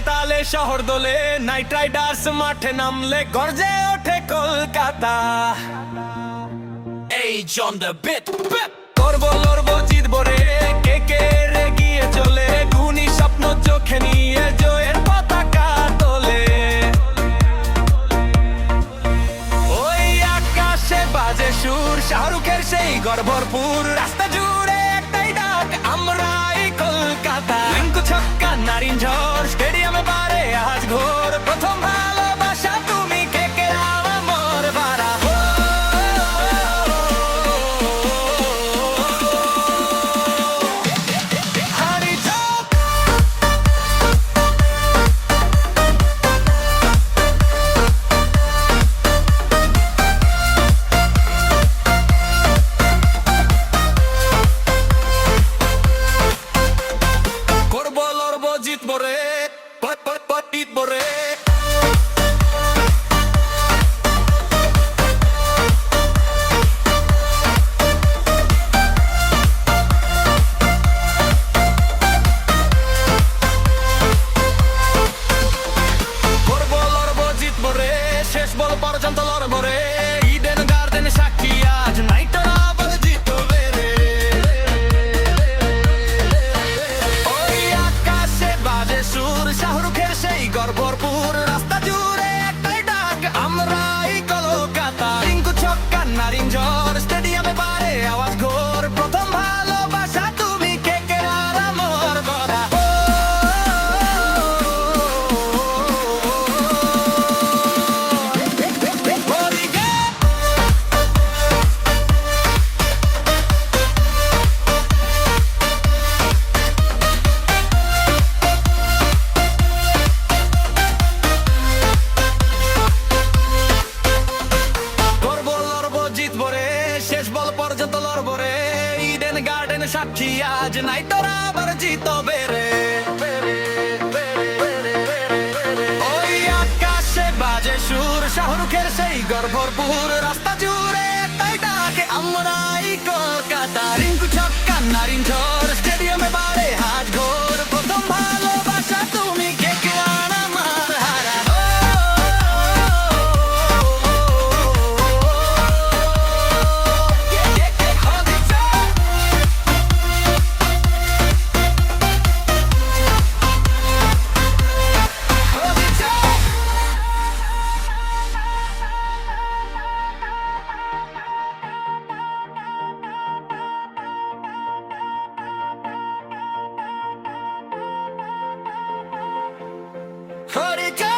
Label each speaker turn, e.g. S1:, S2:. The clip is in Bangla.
S1: তালে শহর দোলে, নাইট রাইডার্স মাঠে নামলে গর্জে ওঠে কলকাতা। এই জন দ্য বিট, করবো লড়বো জিতবো রে, কে কে রে গিয়ে চলে, গুনি স্বপ্ন চোখে নিয়ে জয়ের পতাকা তোলে। ওই আকাশে বাজে সুর, শাহরুখের সেই গর্ভরপুর, রাস্তা জুড়ে একটাই ডাক, আমরাই কলকাতা। রিঙ্কু ছক্কা নারিন ঝড়, স্টেডিয়ামে বারে আজ ঘোর, প্রথম ভালোবাসা তুমি কে কে আমার বাড়া। হারি চোখ করবো লড়বো জিতবো রে, জিতবো রে। করবো লড়বো জিতবো রে, শেষ বল পর্যন্ত লড়বো রে, ইডেন গার্ডেন সাক্ষী আজ নাইটরা আবার জিতবে রে। ওই আকাশে বাজে সুর, শাহরুখের সেই গর্ভরপুর, রাস্তা জুড়ে একটাই ডাক, আমরাই কলকাতা। রিঙ্কু ছক্কা নারিন ঝড়, স্টেডিয়ামে বারে আওয়াজ ঘোর, প্রথম ভালোবাসা তুমি কে কে আর আমার গড়া। করবো লড়বো জিতবো রে, শেষ বল পর্যন্ত লড়বো রে, ইডেন গার্ডেন সাক্ষী আজ নাইটরা আবার জিতবে রে। ওই আকাশে বাজে সুর, শাহরুখের সেই গর্ভরপুর, রাস্তা জুড়ে একটাই ডাকে, আমরাই কলকাতা। রিঙ্কু ছক্কা নারিন ঝড়, স্টেডিয়ামে বারে হাত ঘোর, প্রথম ভালোবাসা তুমি কে কে আর আমার হারা। Hold it tight.